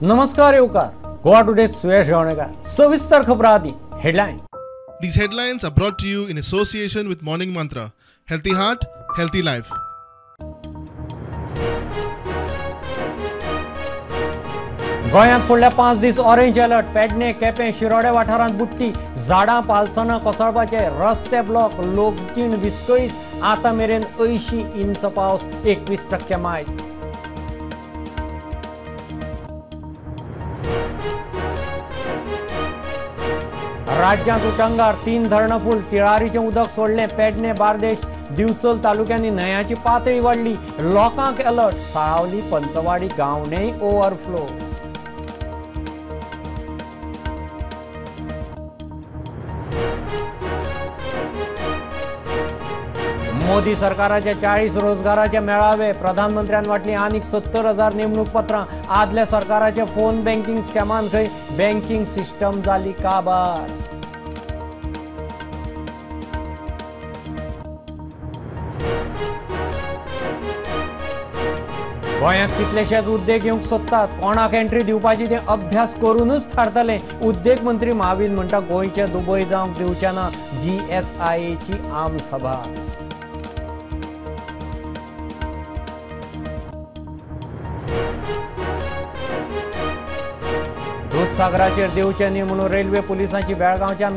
नमस्कार येवकार गोवा टुडे सुयश गावणेकर सविस्तर खबरां आदी headline. These headlines are brought to you in association with Morning Mantra. Healthy heart, healthy life. गोंयांत फुडल्या 5 दीस ऑरेंज अलर्ट. पेडणे, केपें, शिरोडे वाठारांत बुट्टी. झाडां पालसणां कोसळपाचे, रस्ते ब्लॉक, लोकजीण विस्कळीत. आतां मेरेन 80 इंच पावस, 21% मायज. राज्यांत उटंगार, 3 धरणां फूल. तिळारीचें उदक सोडलें. पेडणे, बार्देश, दिवचल तालुक्यांनी न्हंयाची पातळी वाडली. लोकांक अलर्ट. साळावली, पंचवाडी, गांवणेय ओव्हरफ्लो. मोदी सरकाराचे 40 रोजगाराचे मेळावे. प्रधानमंत्र्यान वाटली आनीक 70,000 नेमणूक पत्रां. आदल्या सरकाराचे फोन बँकिंग स्कॅमान खंय बँकिंग सिस्टम जाली काबार. गोंयांत कितलेशेच उद्देग येवंक सोदतात. कोणाक एंट्री दिवपाची ते अभ्यास करूनच थारतले. उद्देग मंत्री महावीन म्हणटा गोंयचे दुबय जावंक दिवचे ना. GSIAची आम सभा. दूधसागराचेर देवचे न्ही म्हणून रेल्वे पुलिसांची बेळगांवच्यान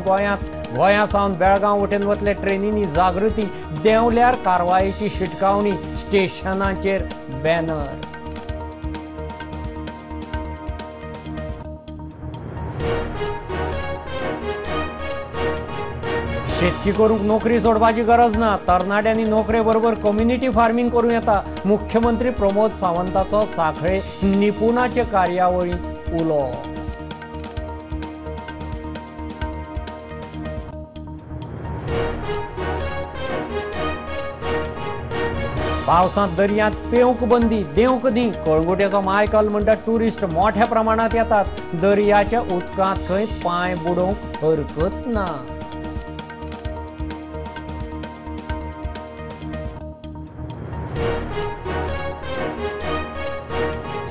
गोंया सावन बेळगांव वटेन वतले ट्रेनींनी जागृती. देंवल्यार कारवायेची शिटकावणी. स्टेशनांचेर बॅनर. शेतकी करूंक नोकरी सोडपाची गरज ना. तरणाट्यांनी नोकरे बरोबर कम्युनिटी फार्मिंग करूं येता. मुख्यमंत्री प्रमोद सावंताचो सांखळे निपुणाचे कार्यावळींत उलो. पावसांत दर्यांत पेंवंक बंदी. देंवक न्ही. कळंगुटेचो मायकल म्हणटा ट्युरिस्ट मोठ्या प्रमाणात येतात. दर्याच्या उदकांत खंय पांय बुडोवंक हरकत ना.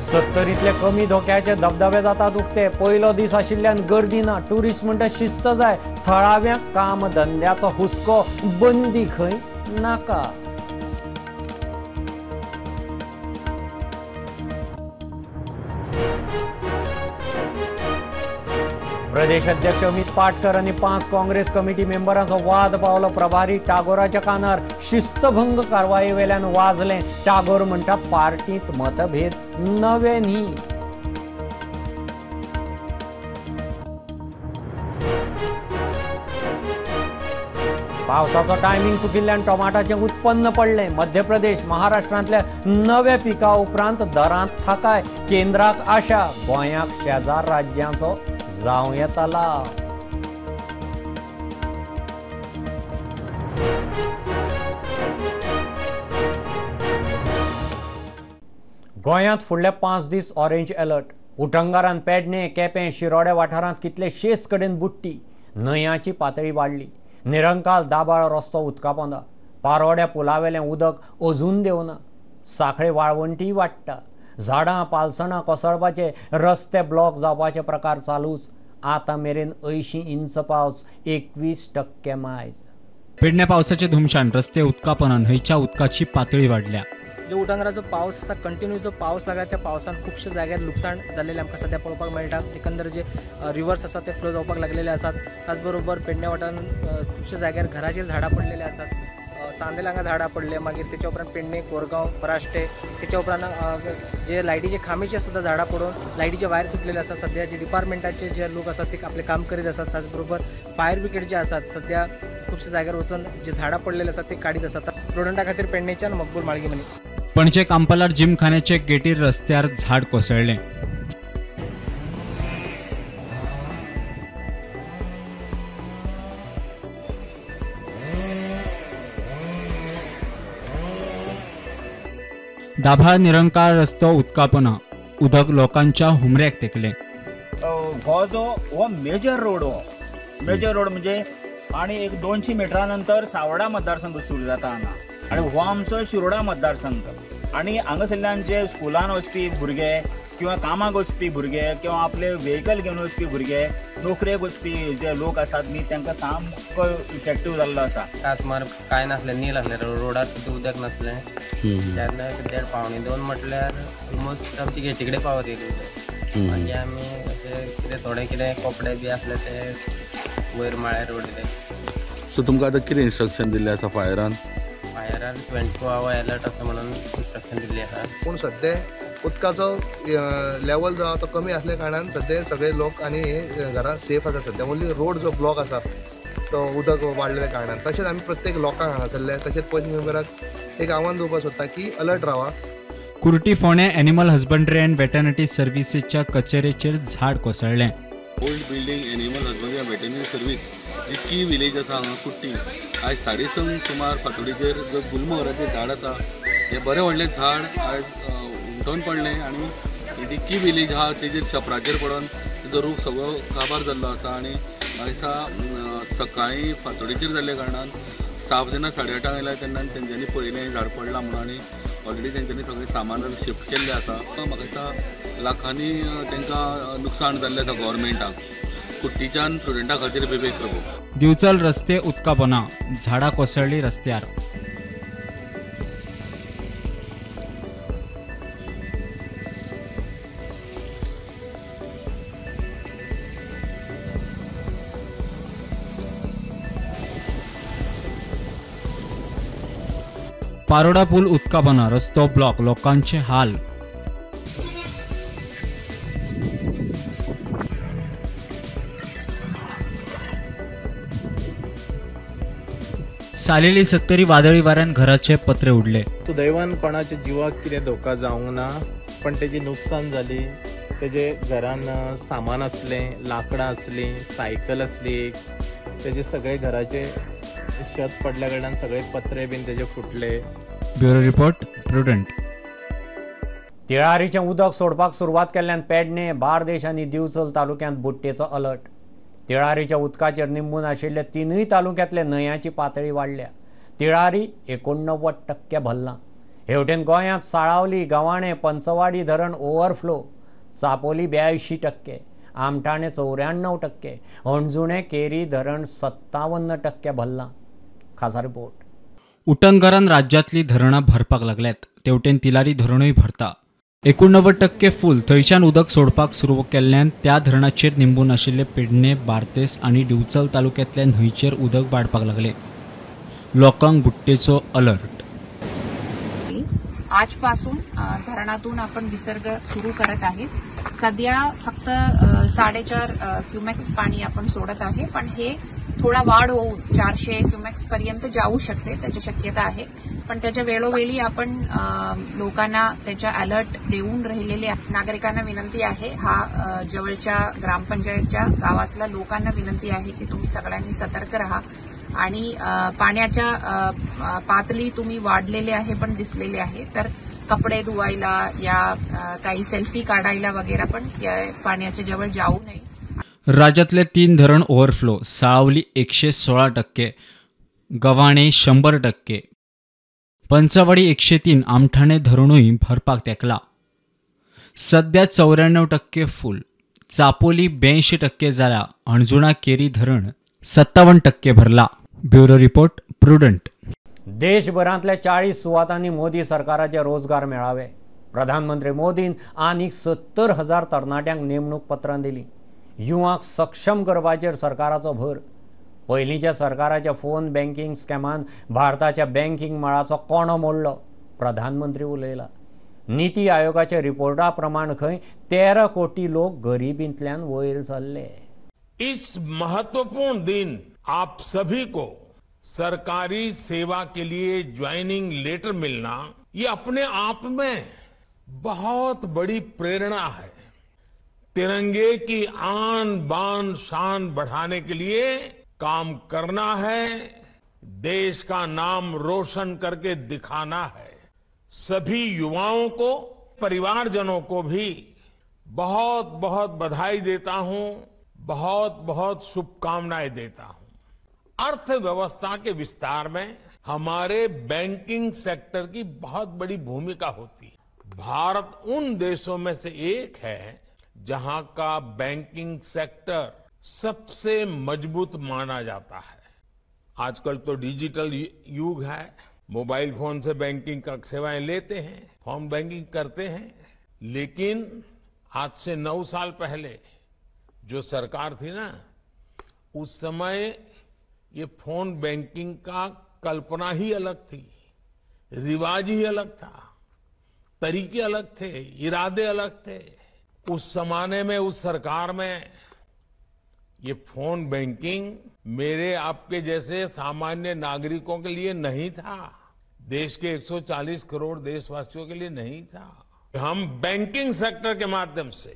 सत्तरींतले कमी धोक्याचे धबधबे जातात उक्ते. पयलो दीस आशिल्ल्यान गर्दी ना. ट्युरिस्ट म्हणटा शिस्त जाय. थळाव्यांक काम धंद्याचो हुस्को. बंदी खंय नाका. प्रदेश अध्यक्ष अमित पाटकर आणि 5 काँग्रेस कमिटी मेंबरांचो वाद पावलो प्रभारी टागोराच्या कानार. शिस्तभंग कारवाये वेल्यान वाजले. टागोर म्हणटा पार्टीत मतभेद नवे न्ही. पावसाचो टायमिंग चुकिल्ल्यान टोमाटाचें उत्पन्न पडलें. मध्य प्रदेश, महाराष्ट्रांतल्या नव्या पिका उपरांत दरांत थाकाय. केंद्राक आशा. गोंयाक शेजार राज्यांचो जावं येता लाव. गोंयांत फुडले 5 दीस ऑरेंज अलर्ट. उटंगारान पेडणे, केपें, शिरोडे वाठारांत कितलेशेच कडेन बुट्टी. न्हंयाची पातळी वाडली. निरंकाल दाबाळ रस्तो उदका पोंदा. पारोड्या पुलावेलें उदक अजून देंवना. सांखळे वाळवंटी वाडटा. झाडां पालसणां कोसळपाचे, रस्ते ब्लॉक जावपाचे प्रकार चालूच. आतां मेरेन 80 इंच पावस, 21% मायज. पेडण्या पावसाचे धुमशान. रस्ते उदकापोंदा. न्हंयच्या उदकाची पातळी वाडल्या. जो उटंगराचो पावस आसा, कंटिन्यू जो पावस लागला त्या पावसान खुबशे जाग्यार लुकसाण जाल्लेलें आमकां सद्या पळोवपाक मेळटा. एकंदर जे रिवर्स आसा ते फ्लो जावपाक लागलेले आसात. त्याच बरोबर पेडण्या वाठारांत खुबशे जाग्यार घराचेर झाडां पडलेले आसात. चांदेलांगा झाडां पडले. मागीर तेच्या उपरांत पेडणे, कोरगांव, पराश्टे. तेच्या उपरांत जे लायटीचे खांबेचे सुद्दां झाडां पडून लायटीचे वायर तुटलेले आसात. सद्या जे डिपार्टमेंटाचे जे लोक आसात ते आपले काम करीत आसात. त्याच बरोबर फायर ब्रिगेड जे आसात सद्या खुबशे जाग्यार वचून जे झाडां पडलेले आसात ते काडीत आसात. स्टुडंटा खातीर पेडणेच्यान मकबूल माळगी मनी. पणजे कांपालार जिमखान्याचे गेटीर रस्त्यार झाड कोसळ्ळें. दाभाळ निरंकाळ रस्तो उदकापोंदा. उदक लोकांच्या हुमऱ्याक तेकलें. हो मेजर रोड म्हणजे आणि एक 200 मिटरानंतर सावडा मतदारसंघ सुरू जाता हांगा आणि हो आमचो शिरोडा मतदारसंघ आणि हांगासरल्यान जे स्कुलान वचपी भुरगे किंवा कामाक वचपी भुरगे किंवा आपले व्हेकल घेवन वचपी भुरगे नोकरेक वचपी जे लोक आसात न्ही तांकां सामको इफेक्टीव जाल्लो आसा. तास मार काय नासलें, नील आसलें, रोडार सुद्दां उदक नासलें. तेन्ना 1:30-1:45 म्हटल्यार ऑलमोस्ट आमची गेटी कडेन पावत येयली उदक. मागीर आमी अशें कितें थोडे कितें कपडे बी आसले ते वयर माळ्यार उडयले. सो तुमकां आतां कितें इन्स्ट्रक्शन दिल्लें आसा फायरान? 24 hour अलर्ट आसा म्हणून इन्स्ट्रक्शन दिल्ली आसा. पूण सद्या उदकाचो लेवल जो आसा तो कमी असल्या कारणान सद्या सगळे लोक आनी घरां सेफ आसा. सद्या ओन्ली रोड जो ब्लॉक आसा तो उदक वाडलेल्या कारणान. तशेंच आमी प्रत्येक लोकांक हांगासरले तशेंच पंच मेंबराक एक आव्हान दिवपाक सोदता की अलर्ट रावा. कुर्टी फोंड्या एनिमल हजबंड्री अँड वेटर्नरी सर्व्हिसेसच्या कचेरेचेर झाड कोसळ्ळें. Old building animal husbandry and veterinary service जी की विलेज आसा हांगा कुट्टी, आयज 3:30 सुमार फातोडीचेर जो गुलमोहराचें झाड आसा हें बरें व्हडलें झाड आयज उमटोवन पडलें आनी ही जी की विलेज आहा तेजेर छपराचेर पडोन तेजो रूख सगळो काबार जाल्लो आसा. आनी आयज सकाळीं फातोडीचेर जाल्ल्या कारणान स्टाफ जेन्ना 8:30 आयला तेन्ना तेंच्यांनी पळयलें झाड पडलां म्हणून आनी ऑलरेडी तेंच्यांनी सगळें सामान शिफ्ट केल्लें आसा. म्हाका दिसता लाखांनी तेंकां लुकसाण जाल्लें आसा गव्हर्मेंटाक. कुट्टीच्यान स्टुडंटा खातीर बिबेक प्रभू. दिवचल रस्ते उदका पोना, झाडां कोसळ्ळीं रस्त्यार. पारोडा पूल उदका पोना, रस्तो ब्लॉक, लोकांचे हाल. सालेली 70 वादळी वाऱ्यान घराचे पत्रे उडले. सुदैवान कोणाच्या जिवाक कितें धोका जावंक ना, पण तेजी नुकसान जाली. तेजे घरान सामान असलें, लाकडां असलीं, सायकल असली, तेजे सगळे घराचे शेत पडल्या कारणान सगळे पत्रे बीन तेजे फुटले. Bureau report prudent. तिळारीचें उदक सोडपाक सुरवात केल्ल्यान पेडणे, बार्देश आनी दिवचल तालुक्यांत बुट्टेचो अलर्ट. तिळारीच्या उदकाचेर निंबून आशिल्ले 3 तालुक्यांतले न्हंयाची पातळी वाडल्या. तिळारी 89% भरलां. हेवटेन गोंयांत साळावली, गवाणे, पंचवाडी धरण ओव्हरफ्लो. चापोली 82%, आमठाणे 94%, अणजुणे केरी धरण 57% भरलां. खासा रिपोर्ट. उटंगरान राज्यातली धरणां भरपाक लागल्यात. तेवटेन तिलारी धरणूय भरता. 89% फूल. थंयच्यान उदक सोडपाक सुरू केल्ल्यान त्या धरणाचेर निंबून आशिल्ले पेडणे, बार्देस आनी दिवचल तालुक्यांतल्या न्हंयचेर उदक वाडपाक लागले. लोकांक बुट्टेचो अलर्ट. आजपासून धरणातून आपण विसर्ग सुरू करत आहे. सध्या फक्त 4.5 क्युमेक्स पाणी आपण सोडत आहे, पण हे थोडा वाढ होऊन 400 क्युमेक्स पर्यंत जाऊ शकते, त्याची शक्यता आहे. पण त्याच्या वेळोवेळी आपण लोकांना त्याच्या अलर्ट देऊन राहिलेले नागरिकांना विनंती आहे. हा जवळच्या ग्रामपंचायतच्या गावातल्या लोकांना विनंती आहे की तुम्ही सगळ्यांनी सतर्क राहा आणि पाण्याच्या पातळी तुम्ही वाढलेले आहे पण दिसलेले आहे, तर कपडे धुवायला या काही सेल्फी काढायला वगैरे पण या पाण्याच्या जवळ जाऊ नये. राज्यातले 3 धरण ओव्हरफ्लो. साळावली 116%, गव्हाणे 100%, पंचवाडी 103, आमठाणे धरणूय भरपाक तेकला. सध्या 94% फूल. चापोली 82% जाल्या. अणजुणा केरी धरण 57% भरला. Bureau report prudent. देशभरांतल्या 40 सुवातांनी मोदी सरकाराचे रोजगार मेळावे. प्रधानमंत्री मोदीन आनीक 70,000 तरणाट्यांक नेमणूक पत्रां दिली. युवांक सक्षम करपाचेर सरकाराचो भर. पयलींच्या सरकाराच्या फोन बँकिंग स्कॅमान भारताच्या बँकिंग मळाचो कोणो मोडलो. प्रधानमंत्री उलयला. नीती आयोगाच्या रिपोर्टा प्रमाण खंय 13 कोटी लोक गरिबींतल्यान वयर सरले. इस महत्वपूर्ण दिन आप सभी को सरकारी सेवा के लिए ज्वाइनिंग लेटर मिलना ये अपने आप में बहुत बड़ी प्रेरणा है. तिरंगे की आन बान शान बढ़ाने के लिए काम करना है, देश का नाम रोशन करके दिखाना है. सभी युवाओं को, परिवारजनों को भी बहुत बहुत बधाई देता हूं, बहुत बहुत शुभकामनाएं देता हूं. अर्थव्यवस्था के विस्तार में हमारे बैंकिंग सेक्टर की बहुत बड़ी भूमिका होती है. भारत उन देशों में से एक है जहां का बैंकिंग सेक्टर सबसे मजबूत माना जाता है। आजकल तो डिजिटल युग है, मोबाइल फोन से बैंकिंग का सेवाएं लेते हैं, फोन बैंकिंग करते हैं, लेकिन आज से 9 साल पहले जो सरकार थी ना, उस समय ये फोन बैंकिंग का कल्पना ही अलग थी, रिवाज ही अलग था, तरीके अलग थे, इरादे अलग थे। उस जमाने में, उस सरकार में ये फोन बैंकिंग मेरे आपके जैसे सामान्य नागरिकों के लिए नहीं था, देश के 140 करोड़ देशवासियों के लिए नहीं था। हम बैंकिंग सेक्टर के माध्यम से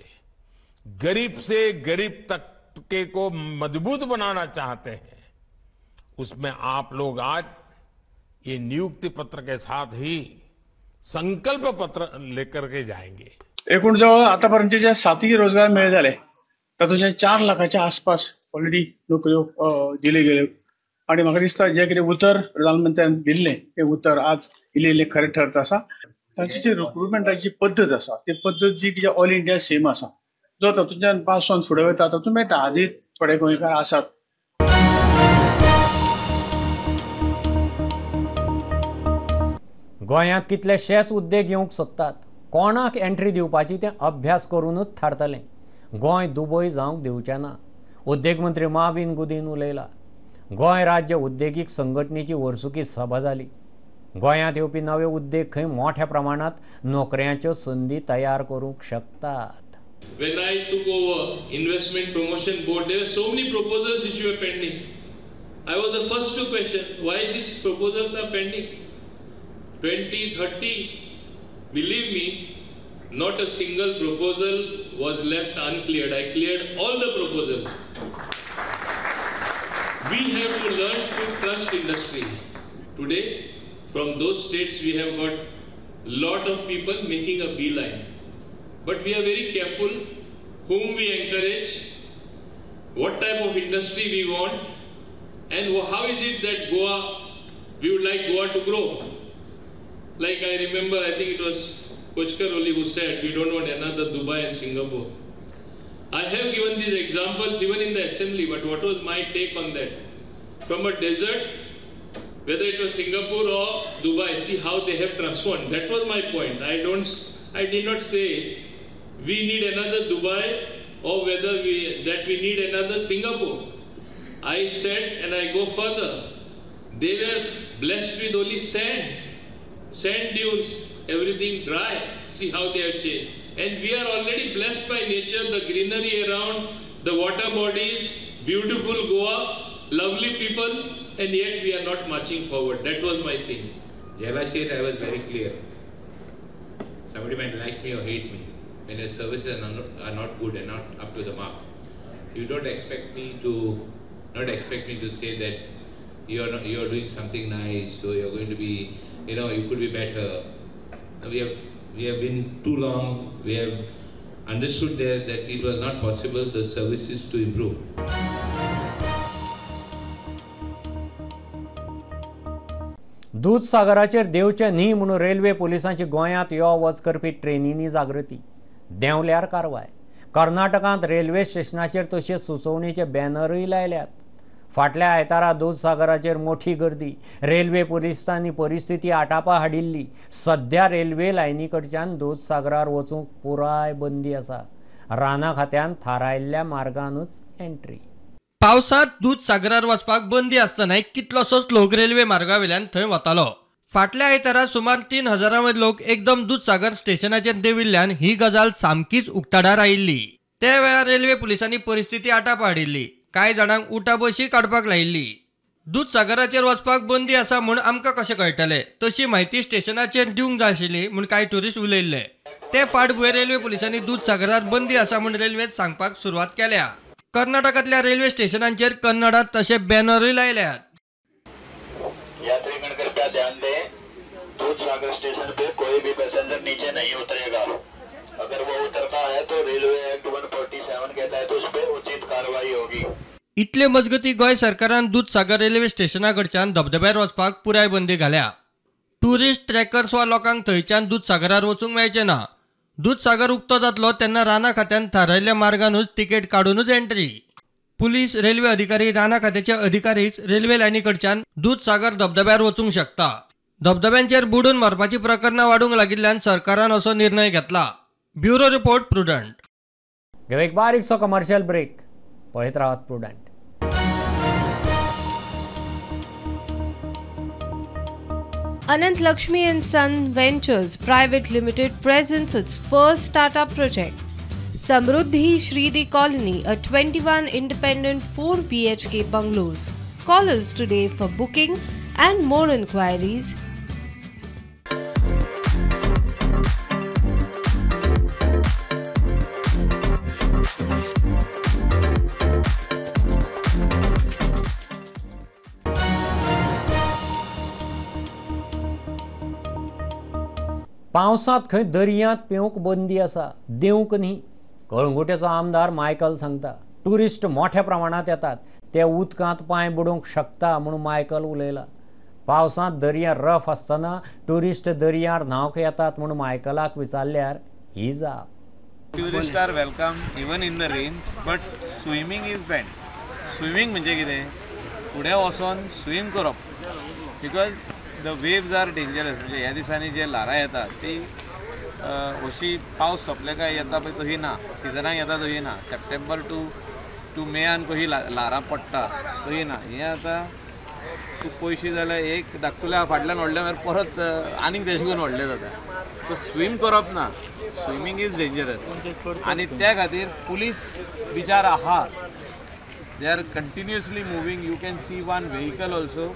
गरीब से गरीब तबके को मजबूत बनाना चाहते हैं। उसमें आप लोग आज ये नियुक्ति पत्र के साथ ही संकल्प पत्र लेकर के जाएंगे। एकूण जवळ आतापर्यंत जे 7 रोजगार मिळाले झाले, तातूंतले 4 लाखाच्या आसपास ऑलरेडी नोकऱ्यो दिले गेले आणि म्हाका दिसता जे कितें उतर प्रधानमंत्र्यान दिल्लें ते उतर आज इल्लें खरें ठरत आसा। ताची जी रिक्रुटमेंटाची पद्दत आसा ती पद्दत जी ऑल इंडिया सेम आसा, जो तातूंतल्यान पास जावन फुडें वता तातूंत मेळटा। आदी थोडे गोंयकार आसात। गोंयांत कितलेशेच उद्देग येवंक सोदतात, कोणाक एंट्री दिवपाची तें अभ्यास करूनच थारतलें। गोंय दुबय जावंक दिवचें ना, उद्देग मंत्री माविन गुदीन उलयला। गोंय राज्य उद्देगीक संघटनेची वर्सुकी सभा जाली। गोंयांत येवपी नवे उद्देग खंय मोठ्या प्रमाणात नोकऱ्यांच्यो संदी तयार करूंक शकतात। When I took over investment promotion board, there were so many proposals which were pending. I was the first to question why these proposals are pending. 2030, believe me, not a single proposal was left uncleared. I cleared all the proposals. We have to learn to trust industry. Today, from those states, we have got lot of people making a beeline. But we are very careful whom we encourage, what type of industry we want, and how is it that Goa, we would like Goa to grow. Like I remember, I think it was Kochkaroli who said, we don't want another Dubai and Singapore. I have given these examples even in the assembly, but what was my take on that? From a desert, whether it was Singapore or Dubai, see how they have transformed. That was my point. I did not say we need another Dubai or whether we need another Singapore. I said, and I go further, they were blessed with only sand dunes, everything dry. See how they have changed. And we are already blessed by nature, the greenery around, the water bodies, beautiful Goa, lovely people, and yet we are not marching forward. That was my thing. Jalachit, I was very clear. Somebody might like me or hate me. When your services are not good and not up to the mark, you don't expect me to say that you are doing something nice, so you're going to be, you could be better. We have been too long. We have understood that it was not possible the services to improve. दूधसागराचेर देवचे न्ही म्हणून railway पुलिसांची गोंयांत यो वच करपी ट्रेनींनी जागृती, देंवल्यार कारवाय। कर्नाटकांत railway स्टेशनाचेर तशेंच सुचोवणेचे बॅनरय लायल्यात। फाटल्या आयतारा दूधसागराचेर मोठी गर्दी, रेल्वे पुलिसांनी परिस्थिती आटापा हाडिल्ली। सध्या रेल्वे लायनी कडच्यान दूधसागरार वचूंक पुराय बंदी आसा। राना खात्यान थारायल्ल्या मार्गानूच एंट्री। पावसात दूधसागरार वचपाक बंदी आसतनाय कितलोसोच लोक रेल्वे मार्गावेल्यान थंय वतालो। फाटल्या आयतारा सुमार 3000 लोक एकदम दूधसागर स्टेशनाचेर देविल्ल्यान ही गजाल सामकीच उक्ताडार आयिल्ली। त्या वेळार रेल्वे पुलिसांनी परिस्थिती आटापा हाडिल्ली, कांय जाणांक उठाबशी काडपाक लायिल्ली। दूधसागराचेर वचपाक बंदी आसा म्हूण आमकां कशें कळटलें, तशी म्हायती स्टेशनाचेर दिवंक जाय आशिल्ली म्हूण कांय ट्युरिस्ट उलयल्ले। ते फाटभुंयेर रेल्वे पुलिसांनी दूधसागरात बंदी आसा म्हूण रेल्वेत सांगपाक सुरवात केल्या। कर्नाटकांतल्या रेल्वे स्टेशनांचेर कन्नडांत तशे बॅनरय लायल्यात। यात्रीगण कृपया ध्यान दें, दूधसागर स्टेशन पे कोई भी पैसेंजर नीचे नहीं उतरेगा। अगर वो उतरता है तो रेलवे एक्ट 147 के तहत उस पर उचित कार्रवाई होगी। इतले मजगती गोंय सरकारान दूधसागर रेल्वे स्टेशना कडच्यान धबधब्यार वचपाक पुराय बंदी घाल्या। टुरिस्ट ट्रॅकर्स वा लोकांक थंयच्यान दूधसागरार वचूंक मेळचें ना. दूधसागर उक्तो जातलो तेन्ना राना खात्यान थारायल्ल्या मार्गानूच तिकेट काडूनच एंट्री. पुलीस, रेल्वे अधिकारी, राना खात्याचे अधिकारीच रेल्वे लायनी कडच्यान दूधसागर धबधब्यार वचूंक शकता. धबधब्यांचेर बुडून मरपाची प्रकरणां वाडूंक लागिल्ल्यान सरकारान असो निर्णय घेतला. Bureau report prudent. घेऊ एक बारीकसो कमर्शियल ब्रेक. पळयत रावात prudent. Anant Lakshmi and Son Ventures Private Limited presents its first startup project, Samruddhi Shridi Colony, a 21 independent 4 BHK bungalows. Call us today for booking and more inquiries. पावसांत खंय दर्यांत पेंवंक बंदी आसा, देवूंक न्ही. कळंगुटेचो आमदार मायकल सांगता. ट्युरिस्ट मोठ्या प्रमाणात येतात, ते उदकांत पांय बुडोवंक शकता म्हणून मायकल उलयला. पावसांत दर्या रफ आसतना ट्युरिस्ट दर्यार न्हावंक येतात म्हणून मायकलाक विचारल्यार ही जाप. Tourists are welcome even in the rains, but swimming is banned. Swimming म्हणजे कितें? फुडें वचून स्विम करप, because the waves are dangerous. म्हणजे ह्या दिसांनी जे ल्हारां येतात ती अशी पावस सोंपले काय येता पळय तशी ना, सिजनाक येता तशी ना. सप्टेंबर टू मेयान कशी ल्हारां पडटा तशी ना. हें आतां तूं पयशी जाल्यार एक धाकटुल्या फाटल्यान व्हडले मागीर परत आनीक तेशें करून व्हडलें जाता. सो स्विम करप ना. Swimming is dangerous. आनी त्या खातीर पुलीस बिचार आहा, they are continuously moving. You can see one vehicle also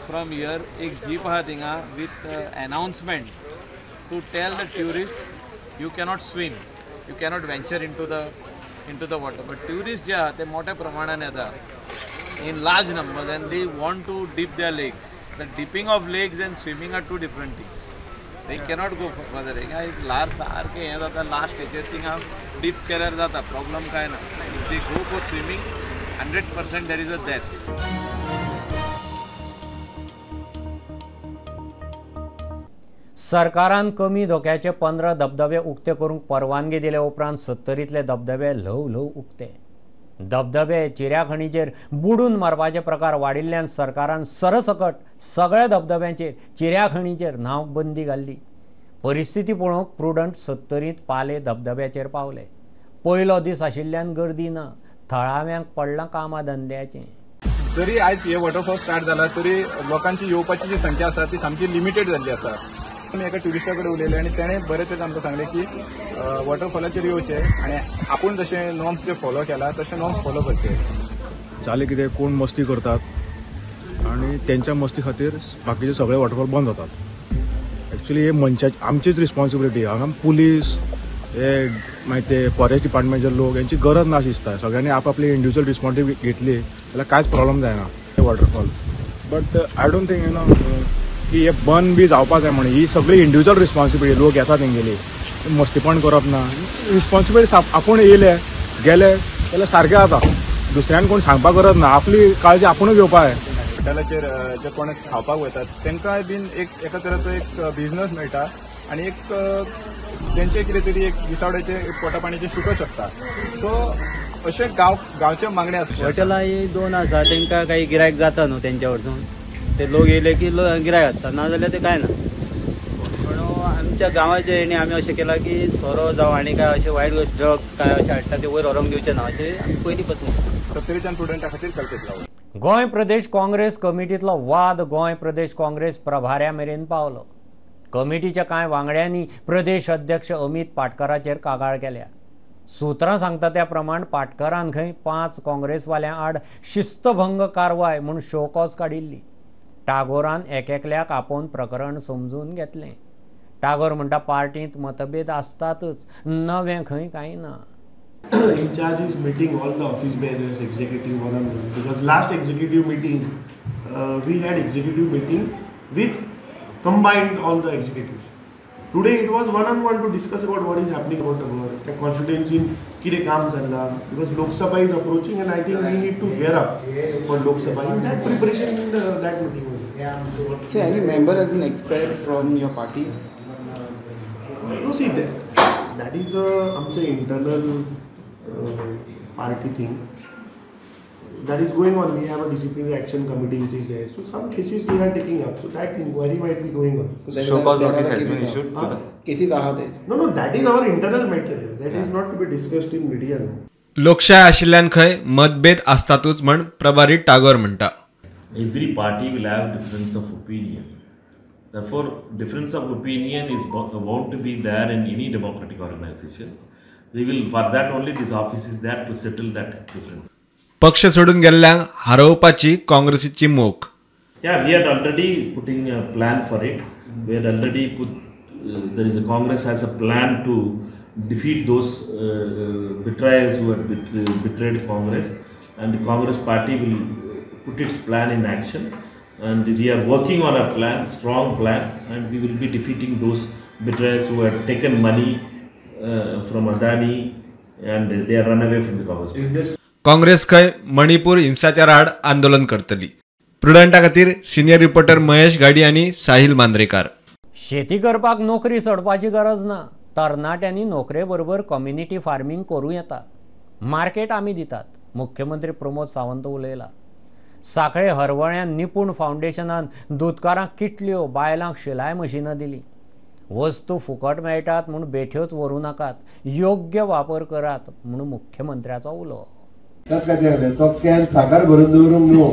from here. एक जीप आहा थिंगा with announcement to tell the tourist you cannot swim, you cannot venture into the water. But tourist जे आहा ते मोठ्या प्रमाणान येता in large numbers and they want to dip their legs. The dipping of legs and swimming are two different things. They cannot go further. एक ल्हार सारकें हें जाता लास्ट हेचेर थिंगा डीप केल्यार जाता, प्रॉब्लम काय ना. If they go for swimming, 100% there is a death. सरकारान कमी धोक्याचे 15 धबधबे उक्ते करूंक परवानगी दिले उपरांत 70तले धबधबे ल्हव ल्हव उक्ते. धबधबे चिऱ्या खणीचेर बुडून मरपाचे प्रकार वाडिल्ल्यान सरकारान सरसकट सगळ्या धबधब्यांचेर चिऱ्या खणीचेर न्हावंक बंदी घाल्ली. परिस्थिती पळोवंक प्रुडंट 70त पाले धबधब्याचेर पावले. पयलो दीस आशिल्ल्यान गर्दी ना, थळाव्यांक पडलां कामां धंद्याचें. जरी आयज हे वॉटरफॉल स्टार्ट जाला तरी लोकांची येवपाची जी संख्या आसा ती सामकी लिमिटेड जाल्ली आसा. आमी एका ट्युरिस्टा कडेन उलयले आनी ताणें बरें तें आमकां सांगलें की वॉटरफॉलाचेर येवचें आनी आपूण जशें नॉर्म्स जे फॉलो केला तशें नॉर्म्स फॉलो करचे. जालें कितें कोण मस्ती करतात आनी तेंच्या मस्ती खातीर बाकीचे सगळे वॉटरफॉल बंद जातात. एक्चुली हे मनशाची आमचीच रिस्पॉन्सिबिलिटी. हांगा पुलीस हे मागीर ते फॉरेस्ट डिपार्टमेंटचे लोक यांची गरज ना दिसता. सगळ्यांनी आपली इंडिव्हिज्युअल रिस्पॉन्सिबिलिटी घेतली जाल्यार कांयच प्रॉब्लम जायना हे waterfall. But I don't think की हे बंद बी जावपा जाय म्हणून. ही सगळी इंडिव्हिज्युअल रिस्पॉन्सिबिलिटी. लोक येतात तेंगेली मस्तीपण करप ना. रिस्पॉन्सिबिलिटी आपूण येयले गेले जाल्यार सारकें जाता. दुसऱ्यान कोण सांगपाक गरज ना. आपली काळजी आपुणूच घेवपाक जाय. हॉटेलाचेर जे कोण खावपाक वतात तांकांय बीन एक एका तरेचो एक बिझनस मेळटा आनी एक तेंचे कितें तरी एक दिसावड्याचे पोटा पाणीचे सुटोवंक शकता. सो अशे गांवचे मागणे आसता. हॉटेलां 2 आसा तांकां काही गिरायक जाता न्हू तेंच्या वरसून. ते लोक येयले की गिरायक आसता, नाजाल्यार ते काय ना. पण आमच्या गांवाच्या हेणी आमी अशें केलां की सोरो जावं आनी काय अशे वायट ड्रग्स काय अशें हाडटा ते वयर व्हरोंक दिवचे ना अशें आमी पयलीं पासून तरेच्यान स्टुडंटा खातीर कल्पेट लावला. गोंय प्रदेश काँग्रेस कमिटींतलो वाद गोंय प्रदेश काँग्रेस प्रभाऱ्या मेरेन पावलो. कमिटीच्या कांय वांगड्यांनी प्रदेश अध्यक्ष अमित पाटकराचेर कागाळ केल्या. सुत्रां सांगता त्या प्रमाण पाटकरान खंय 5 काँग्रेसवाल्यां आड शिस्तभंग कारवाय म्हूण शोकॉज काडिल्ली. टागोरान एकेकल्याक आपोवन प्रकरण समजून घेतलें. टागोर म्हणटा पार्टींत मतभेद आसतातच, नवें खंय कांय ना. In charge is meeting all the office bearers, executive one-on-one. Because last executive meeting, we had executive meeting with combined all the executives. Today it was one-on-one to discuss about what is happening about the constituency कितें काम चल्लां, because Lok Sabha is approaching and I think we need to gear up for Lok Sabha in that preparation in that meeting. So any member as an expert from your party? No, see that is आमचे internal party thing that is going on. We have a disciplinary action committee which is there. So some cases we are taking up. So that inquiry might be going on. So show cause notice has been issued. Cases are there. No, that is our internal matter. That is not to be discussed in media. लोकशाय आशिल्ल्यान खंय मतभेद आसतातूच म्हण प्रभारी टागोर म्हणटा. Every party will have difference of opinion. Therefore, difference of opinion is bound to be there in any democratic organizations. We will, for that only this office is there to settle that difference. पक्ष सोडून गेल्ल्यांक हरोवपाची काँग्रेसीची मोख. Yeah, we are already putting a plan for it. We are already there is a Congress has a plan to defeat those betrayers who have betrayed Congress, and the Congress party will put its plan in action, and we are working on a plan, strong plan, and we will be defeating those betrayers who have taken money from Adani and they are run away from the Congress. Congress खंय मणिपूर हिंसाचार आड आंदोलन करतली. प्रुडंटा खातीर senior reporter Mahesh गाडी आनी साहिल मांद्रेकार. शेती करपाक नोकरी सोडपाची गरज ना. तरणाट्यांनी नोकरे बरोबर कम्युनिटी फार्मिंग करूं येता. मार्केट आमी दितात. मुख्यमंत्री प्रमोद सावंत उलयला. साखळे हरवळ्यान निपूण फाउंडेशनान दुधकारांक किटल्यो, बायलांक शिलाय मशिनां दिली. वस्तू फुकट मेळटात म्हूण बेठ्योच व्हरूं नाकात, योग्य वापर करात म्हूण मुख्यमंत्र्याचो उलो. तो कॅन साखर भरून दवरूंक न्हू,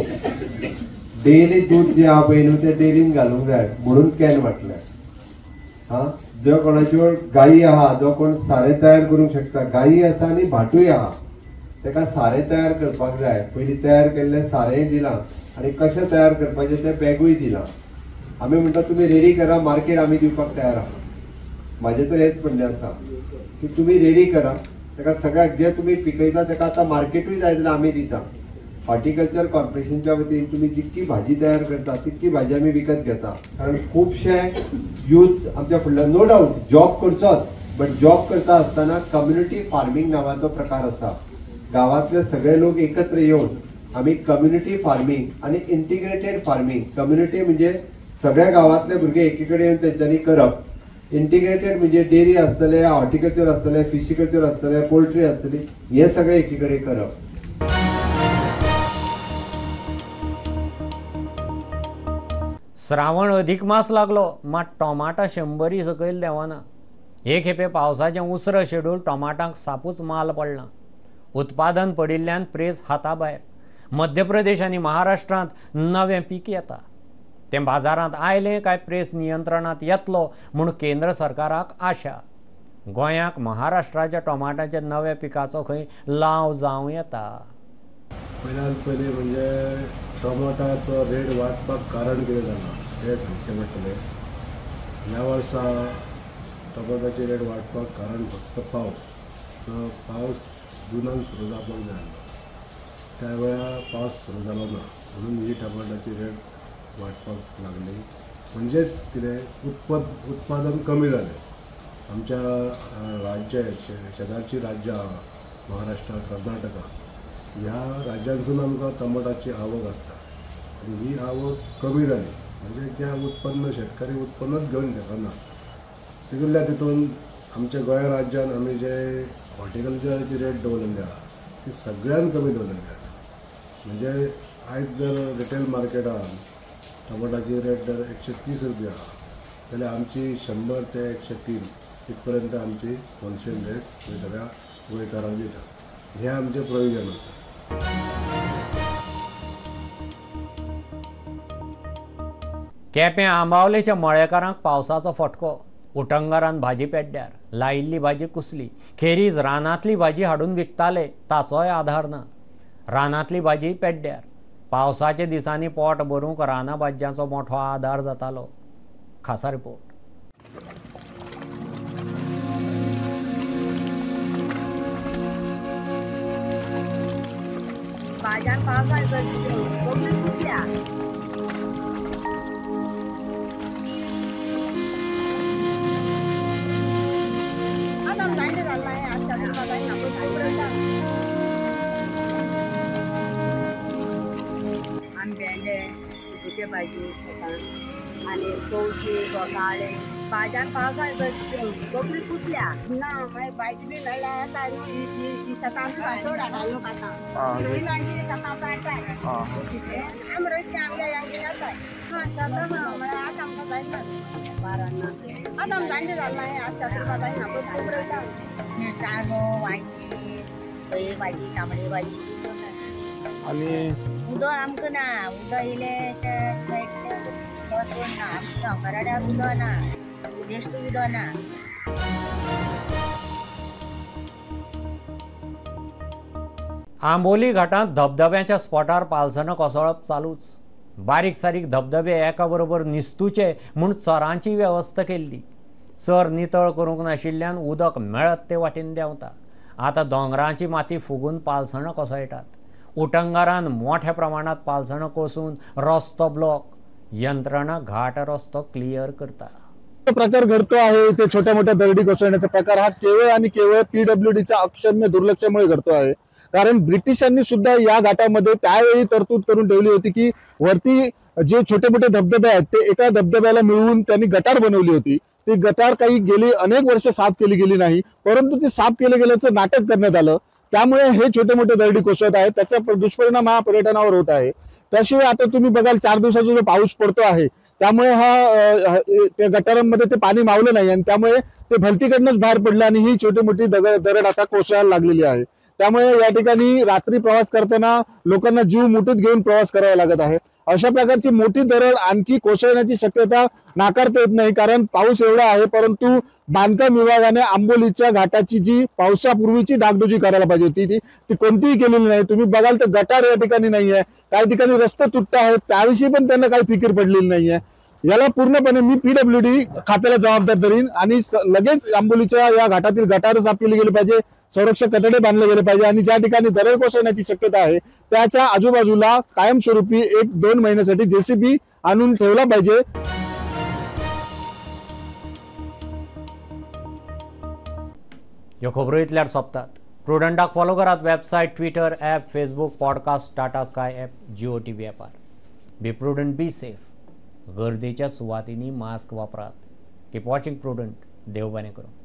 डेली दूध जे आहा पळय न्हू ते डेरीन घालूंक जाय म्हणून कॅन वाटल्या. जो कोणाच्यो गायी आहा, जो कोण सारें तयार करूंक शकता, गायी आसा आनी भाटूय आहा, तेका सारें तयार करपाक जाय. पयलीं तयार केल्लें सारेंय दिलां आनी कशें तयार करपाचें तें बॅगूय दिलां. आमी म्हणटा तुमी रेडी करा, मार्केट आमी दिवपाक तयार आहा. म्हाजें तर हेच म्हणणें आसा की तुमी रेडी करा. तेका सगळ्याक जे तुमी पिकयता तेका आतां मार्केटूय जाय जाल्यार आमी दिता. हॉर्टिकल्चर कॉर्पोरेशनच्या वतीन तुमी जितकी भाजी तयार करता तितकी भाजी आमी विकत घेता. कारण खुबशे यूथ आमच्या फुडल्यान नो डावट जॉब करचोच, बट जॉब करता आसतना कम्युनिटी फार्मिंग नांवाचो प्रकार आसा. गांवांतले सगळे लोक एकत्र येवन आमी कम्युनिटी फार्मिंग आनी इंटिग्रेटेड फार्मिंग, कम्युनिटी म्हणजे सगळ्या गांवांतले भुरगे एकी कडेन येवन तेंच्यांनी करप. इंटिग्रेटेड म्हणजे डेरी आसतले, हॉर्टिकल्चर आसतले, फिशिकल्चर आसतले, पोल्ट्री आसतली, हे सगळे एकी कडेन करप. श्रावण अधिक मास लागलो, मात टोमाटा 100 सकयल देवाना. हे खेपे पावसाचें उसर शेड्यूल टोमाटांक सापूच माल पडला. उत्पादन पडिल्ल्यान प्रेस हाताभायर. मध्य प्रदेश आनी महाराष्ट्रांत नवें पीक येता. तें बाजारांत आयलें काय प्रेस नियंत्रणांत येतलो म्हूण केंद्र सरकाराक आशा. गोंयाक महाराष्ट्राच्या टोमाटाच्या नव्या पिकाचो खंय लाव जावं येता. पयल्यान पयलीं म्हणजे टोमाटाचो रेट वाडपाक कारण कितें जालां तें सांगचें पडटलें. ह्या वर्सा टोमाटाची रेट वाडपाक कारण फक्त पावस. सो पावस जुनान सुरू जावपाक जाय आसलो, त्या वेळार पावस सुरू जालो ना म्हणून ही टोमाटाची रेट वाडपाक लागली. म्हणजेच कितें उत्पादन कमी जालें. आमच्या राज्य शेजारची राज्यां महाराष्ट्र, कर्नाटका ह्या राज्यांसून आमकां टोमाटाची आवक आसता आनी ही आवक कमी जाली. म्हणजे जे उत्पन्न शेतकरी उत्पन्नच घेवन शकना. तितूंतल्या तितून आमच्या गोंय राज्यान आमी जे हॉर्टिकल्चराची रेट दवरलेली आहा ती सगळ्यान कमी दवरलेली आसा. म्हणजे आयज जर रिटेल मार्केटान टोमाटाची रेट जर 130 रुपया आहा जाल्यार आमची 100 ते 103 इतपर्यंत आमची होलसेल रेट सगळ्या गोंयकारांक दिता. हें आमचें प्रयोजन आसा. केपें आंबावलेच्या मळेकारांक पावसाचो फटको. उटंगारान भाजी पेड्ड्यार. लायिल्ली भाजी कुसली. खेरीज रानांतली भाजी हाडून विकताले ताचोय आधार ना. रानांतली भाजी पेड्ड्यार. पावसाच्या दिसांनी पोट भरूंक रानां भाज्यांचो मोठो आधार जातालो. खासा रिपोर्ट. भाज्यान पावसाळ्यात कुसल्या. आता लाईन घाललाय, आता लाईन शेपूचे भाजी शेतान आनी तवशी घोसाळे भाज्यान पावसाळ्यात कोंकणी पुसल्या ना मागीर भाजी बी मेळ्ळ्यार येता न्हू ही शेतान चड हाडा लोक आतां रोयलांची शेतां काडटाय आमी रोयता आमच्या यांगेन येताय शेतां म्हळ्यार आतां आमकां जायना बारांना आतां आमकां जाणटे जालें आतां तुका जायना पळय खूब रोयता मिरसांगो वांयगी खंय भाजी तांबडी भाजी आणि उदक आमकां ना उदक इलें ना आमच्या घराड्याक उदक ना बेश्ट उदक ना आंबोली घाटांत धबधब्याच्या स्पॉटार पालसणां कोसळप चालूच. बारीक सारीक धबधबे एका बरोबर निस्तूचे म्हूण चरांची वेवस्था केल्ली. चर नितळ करूंक नाशिल्ल्यान उदक मेळत ते वाटेन देंवता. आतां दोंगरांची माती फुगून पालसणां कोसळटात. उटंगारान मोठ्या प्रमाणात पालसणां कोसळून रस्तो ब्लॉक. यंत्रणा घाट रस्तो क्लियर करता. प्रकार घडतो आहे ते छोट्या मोठ्या दगडी कोसळण्याचा प्रकार हा केवळ आणि केवळ PWDचा अक्षम्य दुर्लक्षामुळे घडतो आहे. कारण ब्रिटिशांनी सुद्धा या घाटामध्ये त्यावेळी तरतूद करून ठेवली होती की वरती जे छोटे मोठे धबधबे आहेत ते एका धबधब्याला मिळवून त्यांनी गटार बनवली होती. ती गटार काही गेली अनेक वर्ष साफ केली गेली नाही, परंतु ती साफ केले गेल्याचं नाटक करण्यात आलं. त्यामुळे हे छोटे मोठे दगडी कोसळत आहेत. त्याचा दुष्परिणाम हा पर्यटनावर होत आहे. त्याशिवाय आता तुम्ही बघाल 4 दिवसाचा जो पाऊस पडतो आहे त्यामुळे त्या गटारांमध्ये ते पाणी मावलं नाही आणि त्यामुळे ते भलतीकडनंच बाहेर पडलं आणि ही छोटी मोठी दरड आता कोसळायला लागलेली आहे. त्यामुळे या ठिकाणी रात्री प्रवास करताना लोकांना जीव मुठीत घेऊन प्रवास करावा लागत आहे. अशा प्रकारची मोठी दरड आणखी कोसळण्याची शक्यता नाकारता येत नाही, कारण पाऊस एवढा आहे. परंतु बांधकाम विभागाने आंबोलीच्या घाटाची जी पावसापूर्वीची डागडुजी करायला पाहिजे होती ती कोणतीही केलेली नाही. तुम्ही बघाल तर गटार या ठिकाणी नाहीये, काही ठिकाणी रस्ते तुटत आहेत, त्याविषयी पण त्यांना काही फिकीर पडलेली नाहीये. याला पूर्णपणे मी PWD खात्याला जबाबदार धरीन आणि लगेच आंबोलीच्या या घाटातील गटार साफ केली गेली पाहिजे, संरक्षक कठडे बांधले गेले पाहिजे आणि ज्या ठिकाणी दरड कोसळण्याची शक्यता आहे त्याच्या आजूबाजूला कायमस्वरूपी 1-2 महिन्यासाठी JCB आणून ठेवला पाहिजे. ह्यो खबरो इतल्यार सोंपतात. प्रुडंटाक फॉलो करात. Website, Twitter, app, Facebook, podcast, Tata Sky app, Jio TV ॲपार. Be prudent, be safe. गर्देच्या सुवातींनी मास्क वापरात. Keep watching prudent. देव बरें करूं.